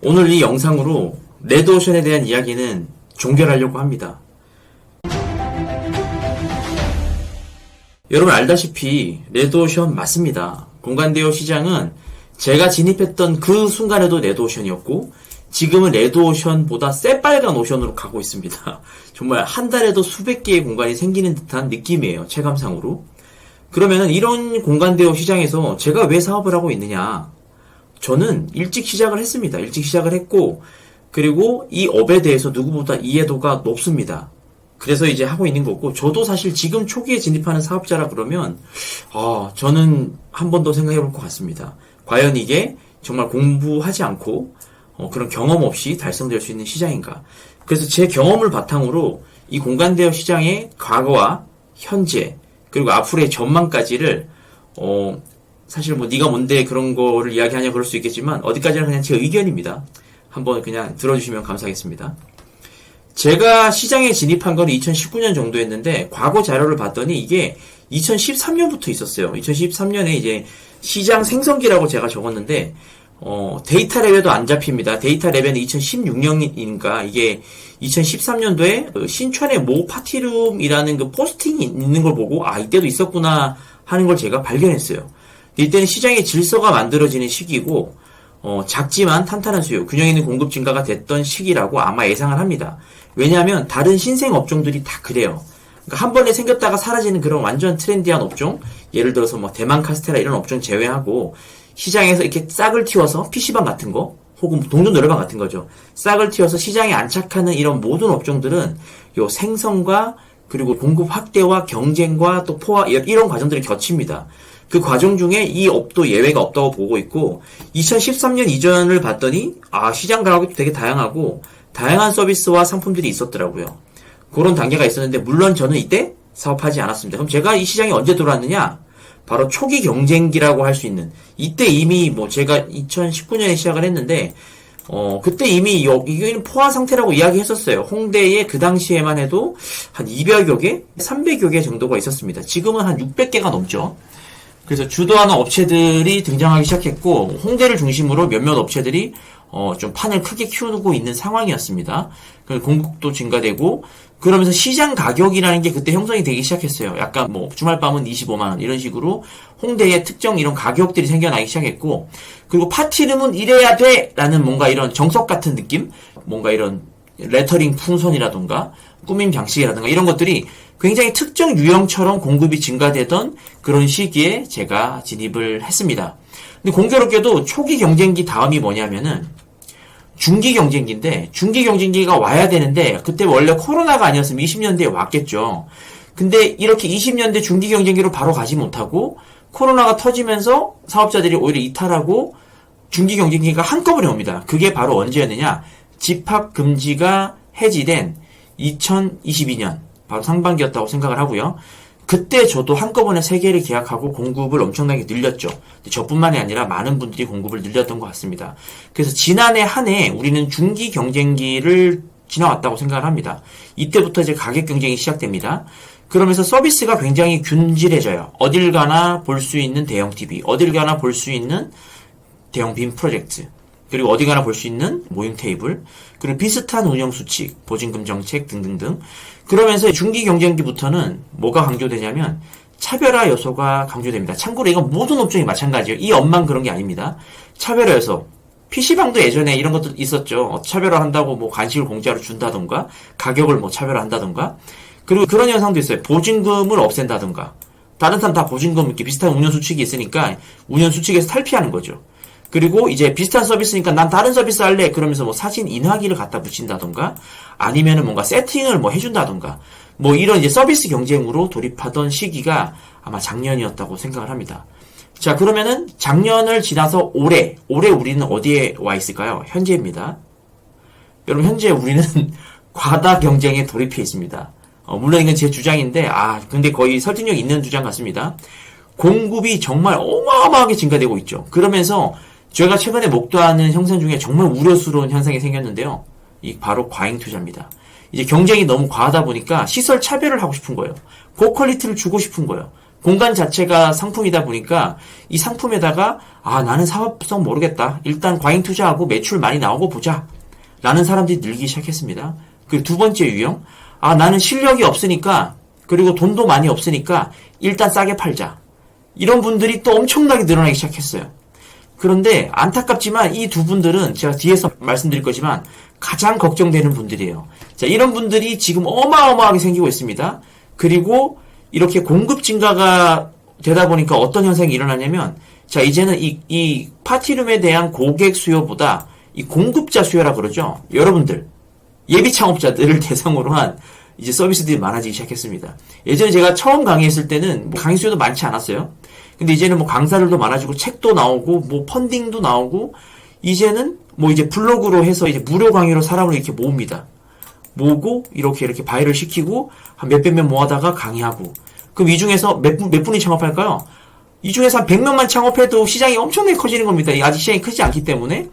오늘 이 영상으로 레드오션에 대한 이야기는 종결하려고 합니다. 여러분 알다시피 레드오션 맞습니다. 공간대여 시장은 제가 진입했던 그 순간에도 레드오션이었고 지금은 레드오션보다 새빨간 오션으로 가고 있습니다. 정말 한 달에도 수백 개의 공간이 생기는 듯한 느낌이에요. 체감상으로. 그러면 이런 공간대여 시장에서 제가 왜 사업을 하고 있느냐? 저는 일찍 시작을 했습니다. 일찍 시작을 했고 그리고 이 업에 대해서 누구보다 이해도가 높습니다. 그래서 이제 하고 있는 거고 저도 사실 지금 초기에 진입하는 사업자라 그러면 저는 한 번 더 생각해 볼 것 같습니다. 과연 이게 정말 공부하지 않고 그런 경험 없이 달성될 수 있는 시장인가. 그래서 제 경험을 바탕으로 이 공간대여 시장의 과거와 현재 그리고 앞으로의 전망까지를 사실 뭐 네가 뭔데 그런 거를 이야기하냐 그럴 수 있겠지만 어디까지나 그냥 제 의견입니다. 한번 그냥 들어주시면 감사하겠습니다. 제가 시장에 진입한 건 2019년 정도였는데 과거 자료를 봤더니 이게 2013년부터 있었어요. 2013년에 이제 시장 생성기라고 제가 적었는데 데이터 랩에도 안 잡힙니다. 데이터 랩에는 2016년이니까 이게 2013년도에 신촌의 모 파티룸이라는 그 포스팅이 있는 걸 보고 이때도 있었구나 하는 걸 제가 발견했어요. 이때는 시장의 질서가 만들어지는 시기고 작지만 탄탄한 수요, 균형 있는 공급 증가가 됐던 시기라고 아마 예상을 합니다. 왜냐하면 다른 신생 업종들이 다 그래요. 그러니까 한 번에 생겼다가 사라지는 그런 완전 트렌디한 업종, 예를 들어서 뭐 대만 카스테라 이런 업종 제외하고 시장에서 이렇게 싹을 틔워서 PC방 같은 거 혹은 동전 노래방 같은 거죠. 싹을 틔워서 시장에 안착하는 이런 모든 업종들은 요 생성과 그리고 공급 확대와 경쟁과 또 포화 이런 과정들이 겹칩니다. 그 과정 중에 이 업도 예외가 없다고 보고 있고 2013년 이전을 봤더니 시장 가격이 되게 다양하고 다양한 서비스와 상품들이 있었더라고요. 그런 단계가 있었는데 물론 저는 이때 사업하지 않았습니다. 그럼 제가 이 시장에 언제 들어왔느냐? 바로 초기 경쟁기라고 할 수 있는 이때 이미 뭐 제가 2019년에 시작을 했는데 그때 이미 여기는 포화 상태라고 이야기했었어요. 홍대에 그 당시에만 해도 한 200여 개, 300여 개 정도가 있었습니다. 지금은 한 600개가 넘죠. 그래서 주도하는 업체들이 등장하기 시작했고 홍대를 중심으로 몇몇 업체들이 좀 판을 크게 키우고 있는 상황이었습니다. 공급도 증가되고 그러면서 시장 가격이라는 게 그때 형성이 되기 시작했어요. 약간 뭐 주말밤은 25만 원 이런 식으로 홍대에 특정 이런 가격들이 생겨나기 시작했고 그리고 파티룸은 이래야 돼라는 뭔가 이런 정석 같은 느낌, 뭔가 이런 레터링 풍선이라던가 꾸민 장식이라든가 이런 것들이 굉장히 특정 유형처럼 공급이 증가되던 그런 시기에 제가 진입을 했습니다. 근데 공교롭게도 초기 경쟁기 다음이 뭐냐면은 중기 경쟁기인데 중기 경쟁기가 와야 되는데 그때 원래 코로나가 아니었으면 20년대에 왔겠죠. 근데 이렇게 20년대 중기 경쟁기로 바로 가지 못하고 코로나가 터지면서 사업자들이 오히려 이탈하고 중기 경쟁기가 한꺼번에 옵니다. 그게 바로 언제였느냐? 집합 금지가 해지된 2022년 바로 상반기였다고 생각을 하고요. 그때 저도 한꺼번에 3개를 계약하고 공급을 엄청나게 늘렸죠. 저뿐만이 아니라 많은 분들이 공급을 늘렸던 것 같습니다. 그래서 지난해 한 해 우리는 중기 경쟁기를 지나왔다고 생각을 합니다. 이때부터 이제 가격 경쟁이 시작됩니다. 그러면서 서비스가 굉장히 균질해져요. 어딜 가나 볼 수 있는 대형 TV, 어딜 가나 볼 수 있는 대형 빔 프로젝트, 그리고 어디 가나 볼 수 있는 모임 테이블, 그리고 비슷한 운영 수칙, 보증금 정책 등등등. 그러면서 중기 경쟁기부터는 뭐가 강조되냐면 차별화 요소가 강조됩니다. 참고로 이건 모든 업종이 마찬가지예요. 이 업만 그런 게 아닙니다. 차별화 요소. PC방도 예전에 이런 것도 있었죠. 차별화 한다고 뭐 간식을 공짜로 준다던가, 가격을 뭐 차별화 한다던가. 그리고 그런 현상도 있어요. 보증금을 없앤다던가. 다른 사람 다 보증금 이렇게 비슷한 운영 수칙이 있으니까 운영 수칙에서 탈피하는 거죠. 그리고 이제 비슷한 서비스니까 난 다른 서비스 할래. 그러면서 뭐 사진 인화기를 갖다 붙인다던가 아니면은 뭔가 세팅을 뭐 해준다던가 뭐 이런 이제 서비스 경쟁으로 돌입하던 시기가 아마 작년이었다고 생각을 합니다. 자, 그러면은 작년을 지나서 올해 우리는 어디에 와 있을까요? 현재입니다. 여러분 현재 우리는 과다 경쟁에 돌입해 있습니다. 물론 이건 제 주장인데 근데 거의 설득력 있는 주장 같습니다. 공급이 정말 어마어마하게 증가되고 있죠. 그러면서 제가 최근에 목도하는 형상 중에 정말 우려스러운 현상이 생겼는데요. 이 바로 과잉 투자입니다. 이제 경쟁이 너무 과하다 보니까 시설 차별을 하고 싶은 거예요. 고퀄리티를 주고 싶은 거예요. 공간 자체가 상품이다 보니까 이 상품에다가 나는 사업성 모르겠다. 일단 과잉 투자하고 매출 많이 나오고 보자. 라는 사람들이 늘기 시작했습니다. 그리고 두 번째 유형, 나는 실력이 없으니까 그리고 돈도 많이 없으니까 일단 싸게 팔자. 이런 분들이 또 엄청나게 늘어나기 시작했어요. 그런데 안타깝지만 이 두 분들은 제가 뒤에서 말씀드릴 거지만 가장 걱정되는 분들이에요. 자, 이런 분들이 지금 어마어마하게 생기고 있습니다. 그리고 이렇게 공급 증가가 되다 보니까 어떤 현상이 일어나냐면, 자, 이제는 이 파티룸에 대한 고객 수요보다 이 공급자 수요라 그러죠. 여러분들, 예비 창업자들을 대상으로 한 이제 서비스들이 많아지기 시작했습니다. 예전에 제가 처음 강의했을 때는 강의 수요도 많지 않았어요. 근데 이제는 강사들도 많아지고 책도 나오고 펀딩도 나오고 이제는 이제 블로그로 해서 이제 무료 강의로 사람을 이렇게 모읍니다. 모으고 이렇게 바이럴 시키고 한 몇백 명 모아다가 강의하고, 그럼 이 중에서 몇 분이 창업할까요? 이 중에서 한 100명만 창업해도 시장이 엄청나게 커지는 겁니다. 아직 시장이 크지 않기 때문에.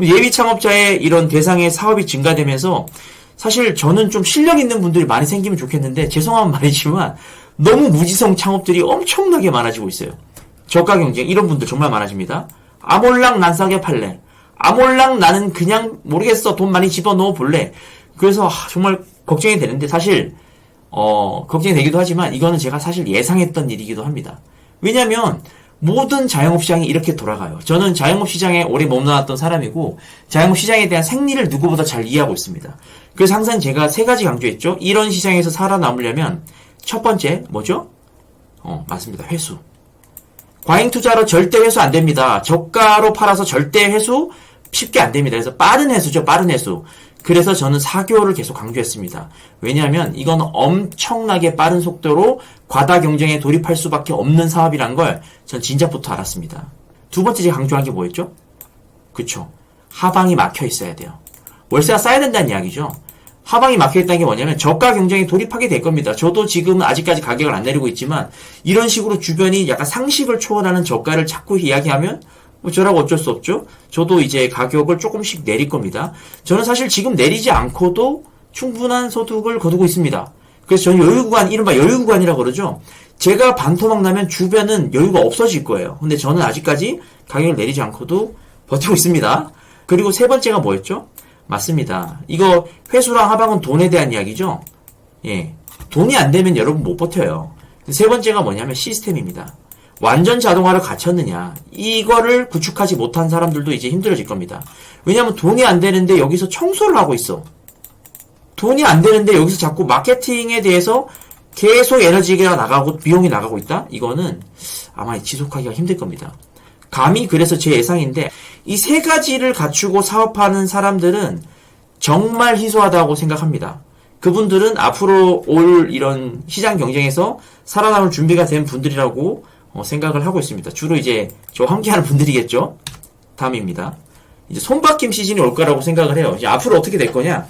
예비 창업자의 이런 대상의 사업이 증가되면서 사실 저는 좀 실력 있는 분들이 많이 생기면 좋겠는데, 죄송한 말이지만 너무 무지성 창업들이 엄청나게 많아지고 있어요. 저가 경쟁, 이런 분들 정말 많아집니다. 아몰랑 난 싸게 팔래. 아몰랑 나는 그냥 모르겠어. 돈 많이 집어넣어 볼래. 그래서 정말 걱정이 되는데, 사실 걱정이 되기도 하지만 이거는 제가 사실 예상했던 일이기도 합니다. 왜냐면 모든 자영업 시장이 이렇게 돌아가요. 저는 자영업 시장에 오래 머물렀던 사람이고 자영업 시장에 대한 생리를 누구보다 잘 이해하고 있습니다. 그래서 항상 제가 세 가지 강조했죠. 이런 시장에서 살아남으려면 첫 번째 뭐죠? 맞습니다. 회수. 과잉 투자로 절대 회수 안 됩니다. 저가로 팔아서 절대 회수 쉽게 안 됩니다. 그래서 빠른 회수죠. 빠른 회수. 그래서 저는 4개월을 계속 강조했습니다. 왜냐하면 이건 엄청나게 빠른 속도로 과다 경쟁에 돌입할 수밖에 없는 사업이란 걸 전 진작부터 알았습니다. 두 번째 제가 강조한 게 뭐였죠? 그쵸. 하방이 막혀 있어야 돼요. 월세가 싸야 된다는 이야기죠. 하방이 막혀 있다는 게 뭐냐면 저가 경쟁에 돌입하게 될 겁니다. 저도 지금 아직까지 가격을 안 내리고 있지만 이런 식으로 주변이 약간 상식을 초월하는 저가를 자꾸 이야기하면 저라고 어쩔 수 없죠. 저도 이제 가격을 조금씩 내릴 겁니다. 저는 사실 지금 내리지 않고도 충분한 소득을 거두고 있습니다. 그래서 저는 여유구간, 이른바 여유구간이라고 그러죠. 제가 반토막 나면 주변은 여유가 없어질 거예요. 근데 저는 아직까지 가격을 내리지 않고도 버티고 있습니다. 그리고 세 번째가 뭐였죠? 맞습니다. 이거 회수랑 하방은 돈에 대한 이야기죠. 예, 돈이 안 되면 여러분 못 버텨요. 세 번째가 뭐냐면 시스템입니다. 완전 자동화를 갖췄느냐, 이거를 구축하지 못한 사람들도 이제 힘들어질 겁니다. 왜냐하면 돈이 안 되는데 여기서 청소를 하고 있어. 돈이 안 되는데 여기서 자꾸 마케팅에 대해서 계속 에너지가 나가고 비용이 나가고 있다? 이거는 아마 지속하기가 힘들 겁니다. 감히 그래서 제 예상인데 이 세 가지를 갖추고 사업하는 사람들은 정말 희소하다고 생각합니다. 그분들은 앞으로 올 이런 시장 경쟁에서 살아남을 준비가 된 분들이라고 생각을 하고 있습니다. 주로 이제 저 함께하는 분들이겠죠. 다음입니다. 이제 손바뀜 시즌이 올 거라고 생각을 해요. 이제 앞으로 어떻게 될 거냐?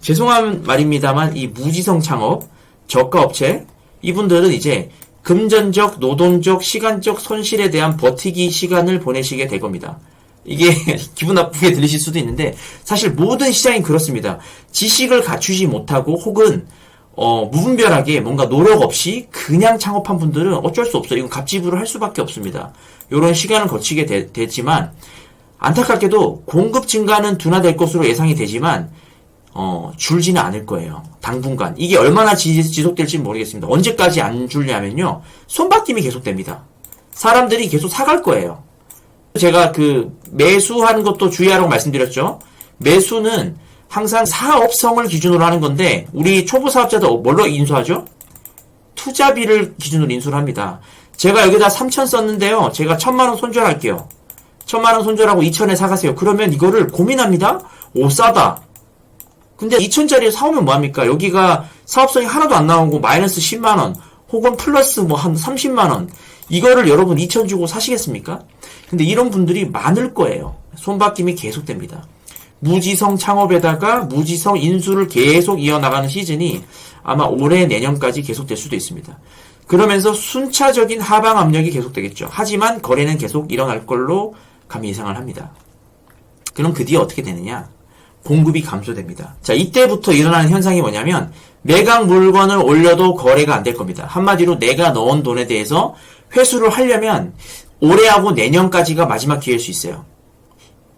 죄송한 말입니다만 이 무지성 창업, 저가 업체, 이분들은 이제 금전적, 노동적, 시간적 손실에 대한 버티기 시간을 보내시게 될 겁니다. 이게 기분 나쁘게 들리실 수도 있는데 사실 모든 시장이 그렇습니다. 지식을 갖추지 못하고 혹은 무분별하게 뭔가 노력 없이 그냥 창업한 분들은 어쩔 수 없어요. 이건 갑지부를 할 수밖에 없습니다. 이런 시간을 거치게 되지만 안타깝게도 공급 증가는 둔화될 것으로 예상이 되지만 줄지는 않을 거예요. 당분간. 이게 얼마나 지속될지 모르겠습니다. 언제까지 안 줄냐면요. 손바뀜이 계속됩니다. 사람들이 계속 사갈 거예요. 제가 매수하는 것도 주의하라고 말씀드렸죠. 매수는 항상 사업성을 기준으로 하는 건데 우리 초보 사업자들 뭘로 인수하죠? 투자비를 기준으로 인수를 합니다. 제가 여기다 3천 썼는데요. 제가 1,000만원 손절할게요. 1,000만원 손절하고 2,000에 사가세요. 그러면 이거를 고민합니다. 오, 싸다. 근데 2,000짜리 사오면 뭐합니까? 여기가 사업성이 하나도 안 나오고 마이너스 10만원 혹은 플러스 한 30만원 이거를 여러분 2,000 주고 사시겠습니까? 근데 이런 분들이 많을 거예요. 손바뀜이 계속됩니다. 무지성 창업에다가 무지성 인수를 계속 이어나가는 시즌이 아마 올해 내년까지 계속될 수도 있습니다. 그러면서 순차적인 하방 압력이 계속되겠죠. 하지만 거래는 계속 일어날 걸로 감히 예상을 합니다. 그럼 그 뒤에 어떻게 되느냐? 공급이 감소됩니다. 자, 이때부터 일어나는 현상이 뭐냐면 매각 물건을 올려도 거래가 안 될 겁니다. 한마디로 내가 넣은 돈에 대해서 회수를 하려면 올해하고 내년까지가 마지막 기회일 수 있어요.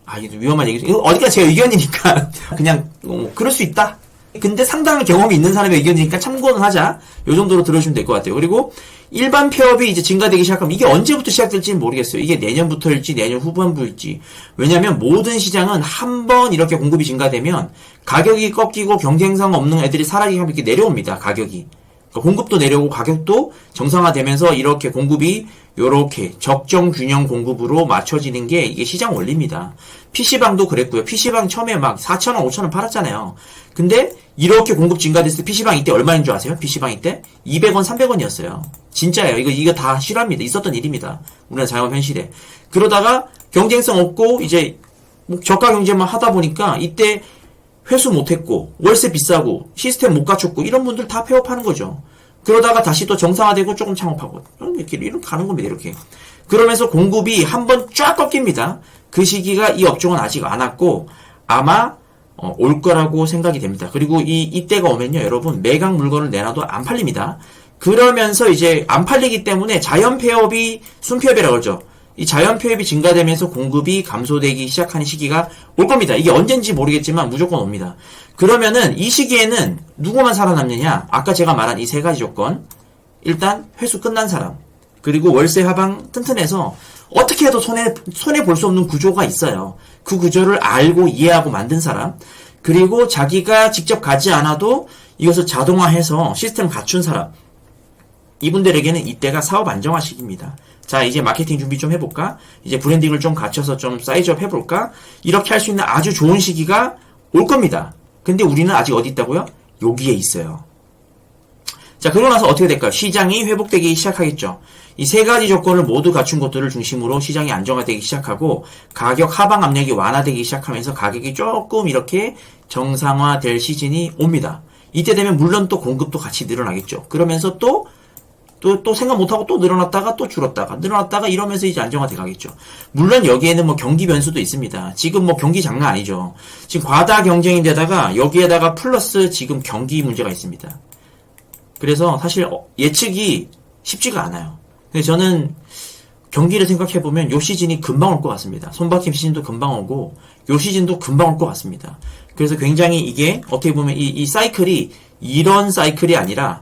아, 이거 위험한 얘기죠. 이거 어디까지 제 의견이니까 그냥 그럴 수 있다. 근데 상당한 경험이 있는 사람의 의견이니까 참고는 하자. 요 정도로 들어주시면 될 것 같아요. 그리고 일반 폐업이 이제 증가되기 시작하면 이게 언제부터 시작될지는 모르겠어요. 이게 내년부터일지 내년 후반부일지. 왜냐하면 모든 시장은 한 번 이렇게 공급이 증가되면 가격이 꺾이고 경쟁성 없는 애들이 사라지게 하면 이렇게 내려옵니다. 가격이. 그러니까 공급도 내려오고 가격도 정상화되면서 이렇게 공급이 요렇게 적정 균형 공급으로 맞춰지는 게 이게 시장 원리입니다. PC방도 그랬고요. PC방 처음에 막 4,000원, 5,000원 팔았잖아요. 근데 이렇게 공급 증가됐을 때 PC방 이때 얼마인 줄 아세요? PC방 이때? 200원, 300원이었어요. 진짜예요. 이거 다 실화입니다. 있었던 일입니다. 우리나라 자영업 현실에. 그러다가 경쟁성 없고 이제 뭐 저가 경제만 하다 보니까 이때 회수 못했고 월세 비싸고 시스템 못 갖췄고 이런 분들 다 폐업하는 거죠. 그러다가 다시 또 정상화되고 조금 창업하고 이렇게 가는 겁니다. 이렇게. 그러면서 공급이 한번 쫙 꺾입니다. 그 시기가 이 업종은 아직 안 왔고 아마 올 거라고 생각이 됩니다. 그리고 이때가 오면요, 여러분 매각 물건을 내놔도 안 팔립니다. 그러면서 이제 안 팔리기 때문에 자연 폐업이 순폐업이라고 그러죠. 이 자연 폐업이 증가되면서 공급이 감소되기 시작하는 시기가 올 겁니다. 이게 언젠지 모르겠지만 무조건 옵니다. 그러면은 이 시기에는 누구만 살아남느냐? 아까 제가 말한 이 세 가지 조건. 일단 회수 끝난 사람. 그리고 월세 하방 튼튼해서 어떻게 해도 손해 볼 수 없는 구조가 있어요. 그 구조를 알고 이해하고 만든 사람. 그리고 자기가 직접 가지 않아도 이것을 자동화해서 시스템 갖춘 사람. 이분들에게는 이때가 사업 안정화 시기입니다. 자, 이제 마케팅 준비 좀 해볼까? 이제 브랜딩을 좀 갖춰서 좀 사이즈업 해볼까? 이렇게 할 수 있는 아주 좋은 시기가 올 겁니다. 근데 우리는 아직 어디 있다고요? 여기에 있어요. 자, 그러고 나서 어떻게 될까요? 시장이 회복되기 시작하겠죠. 이 세 가지 조건을 모두 갖춘 것들을 중심으로 시장이 안정화되기 시작하고 가격 하방 압력이 완화되기 시작하면서 가격이 조금 이렇게 정상화될 시즌이 옵니다. 이때 되면 물론 또 공급도 같이 늘어나겠죠. 그러면서 또 생각 못하고 또 늘어났다가 또 늘어났다가 이러면서 이제 안정화돼 가겠죠. 물론 여기에는 뭐 경기 변수도 있습니다. 지금 뭐 경기 장난 아니죠. 지금 과다 경쟁인데다가 여기에다가 플러스 지금 경기 문제가 있습니다. 그래서 사실 예측이 쉽지가 않아요. 근데 저는 경기를 생각해보면 요 시즌이 금방 올 것 같습니다. 손바뀜 시즌도 금방 오고 요 시즌도 금방 올 것 같습니다. 그래서 굉장히 이게 어떻게 보면 이 사이클이 이런 사이클이 아니라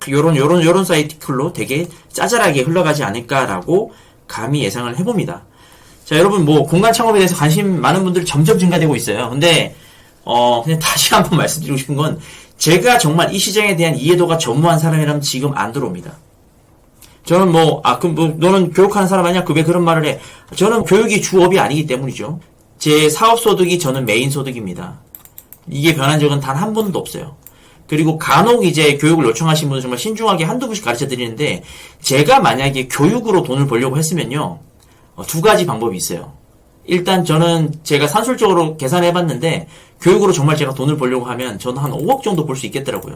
요런 사이클로 되게 짜잘하게 흘러가지 않을까라고 감히 예상을 해봅니다. 자, 여러분 뭐 공간 창업에 대해서 관심 많은 분들이 점점 증가되고 있어요. 근데 그냥 다시 한번 말씀드리고 싶은 건 제가 정말 이 시장에 대한 이해도가 전무한 사람이라면 지금 안 들어옵니다. 저는 너는 교육하는 사람 아니야? 왜 그런 말을 해? 저는 교육이 주업이 아니기 때문이죠. 제 사업 소득이 저는 메인 소득입니다. 이게 변한 적은 단 한 번도 없어요. 그리고 간혹 이제 교육을 요청하신 분은 정말 신중하게 한두 분씩 가르쳐 드리는데 제가 만약에 교육으로 돈을 벌려고 했으면요. 두 가지 방법이 있어요. 일단 저는 제가 산술적으로 계산해 봤는데 교육으로 정말 제가 돈을 벌려고 하면 저는 한 5억 정도 벌 수 있겠더라고요.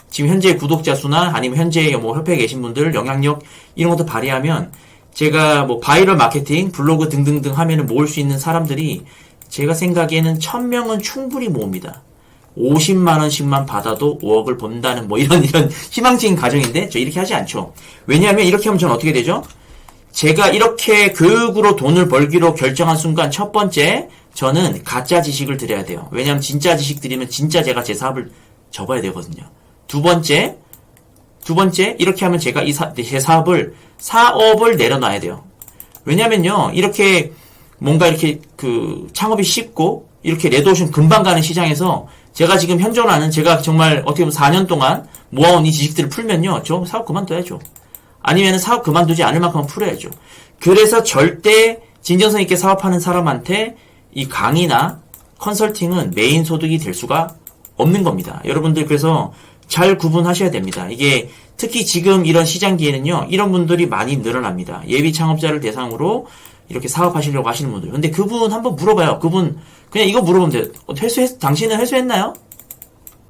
지금 현재 구독자 수나 아니면 현재 뭐 협회에 계신 분들 영향력 이런 것도 발휘하면 제가 뭐 바이럴 마케팅, 블로그 등등등 하면은 모을 수 있는 사람들이 제가 생각에는 1000명은 충분히 모읍니다. 50만원씩만 받아도 5억을 번다는 뭐 이런 희망적인 가정인데 저 이렇게 하지 않죠. 왜냐하면 이렇게 하면 저는 어떻게 되죠? 제가 이렇게 교육으로 돈을 벌기로 결정한 순간 첫 번째 저는 가짜 지식을 드려야 돼요. 왜냐하면 진짜 지식 드리면 진짜 제가 제 사업을 접어야 되거든요. 두 번째 이렇게 하면 제가 제 사업을 내려놔야 돼요. 왜냐면요, 이렇게 뭔가 이렇게 창업이 쉽고 이렇게 레드오션 금방 가는 시장에서 제가 지금 현존하는 제가 정말 어떻게 보면 4년 동안 모아온 이 지식들을 풀면요, 저 사업 그만둬야죠. 아니면 사업 그만두지 않을 만큼은 풀어야죠. 그래서 절대 진정성 있게 사업하는 사람한테 이 강의나 컨설팅은 메인 소득이 될 수가 없는 겁니다. 여러분들 그래서 잘 구분하셔야 됩니다. 이게 특히 지금 이런 시장기에는요, 이런 분들이 많이 늘어납니다. 예비 창업자를 대상으로 이렇게 사업하시려고 하시는 분들. 근데 그분 한번 물어봐요. 그분 그냥 이거 물어보면 돼요. 당신은 회수했나요?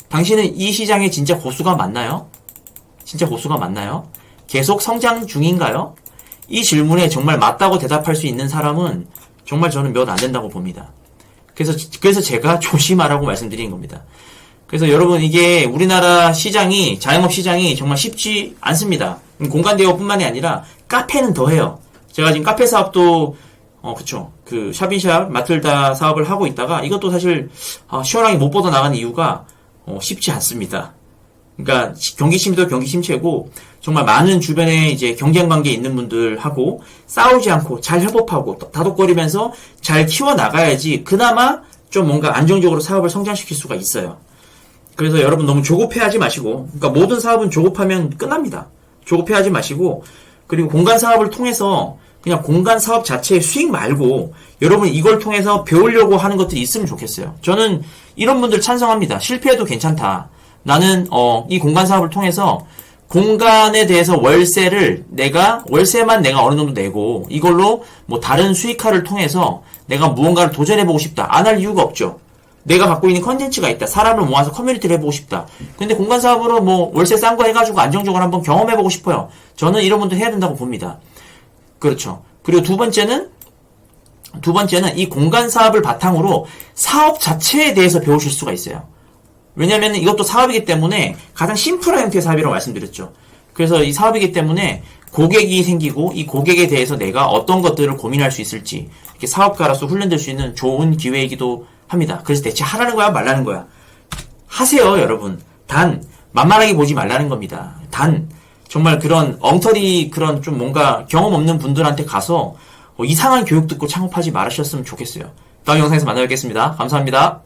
당신은 이 시장에 진짜 고수가 맞나요? 진짜 고수가 맞나요? 계속 성장 중인가요? 이 질문에 정말 맞다고 대답할 수 있는 사람은 정말 저는 몇 안 된다고 봅니다. 그래서 제가 조심하라고 말씀드리는 겁니다. 그래서 여러분 이게 우리나라 시장이 자영업 시장이 정말 쉽지 않습니다. 공간 대여뿐만이 아니라 카페는 더해요. 제가 지금 카페 사업도 그쵸. 그 샵인샵 마틀다 사업을 하고 있다가 이것도 사실 시원하게 못 뻗어 나가는 이유가 쉽지 않습니다. 그러니까 경기 침도 경기 침체고 정말 많은 주변에 이제 경쟁 관계에 있는 분들하고 싸우지 않고 잘 협업하고 다독거리면서 잘 키워 나가야지 그나마 좀 뭔가 안정적으로 사업을 성장시킬 수가 있어요. 그래서 여러분 너무 조급해하지 마시고, 그러니까 모든 사업은 조급하면 끝납니다. 조급해하지 마시고, 그리고 공간 사업을 통해서 그냥 공간 사업 자체의 수익 말고 여러분 이걸 통해서 배우려고 하는 것들이 있으면 좋겠어요. 저는 이런 분들 찬성합니다. 실패해도 괜찮다. 나는 이 공간 사업을 통해서 공간에 대해서 월세만 내가 어느 정도 내고 이걸로 뭐 다른 수익화를 통해서 내가 무언가를 도전해보고 싶다. 안 할 이유가 없죠. 내가 갖고 있는 컨텐츠가 있다. 사람을 모아서 커뮤니티를 해보고 싶다. 근데 공간 사업으로 뭐 월세 싼 거 해가지고 안정적으로 한번 경험해보고 싶어요. 저는 이런 분들 해야 된다고 봅니다. 그렇죠. 그리고 두 번째는 이 공간 사업을 바탕으로 사업 자체에 대해서 배우실 수가 있어요. 왜냐면 이것도 사업이기 때문에 가장 심플한 형태의 사업이라고 말씀드렸죠. 그래서 이 사업이기 때문에 고객이 생기고 이 고객에 대해서 내가 어떤 것들을 고민할 수 있을지 이렇게 사업가로서 훈련될 수 있는 좋은 기회이기도 합니다. 그래서 대체 하라는 거야 말라는 거야. 하세요 여러분. 단 만만하게 보지 말라는 겁니다. 단 정말 그런 엉터리 그런 좀 뭔가 경험 없는 분들한테 가서 이상한 교육 듣고 창업하지 말으셨으면 좋겠어요. 다음 영상에서 만나 뵙겠습니다. 감사합니다.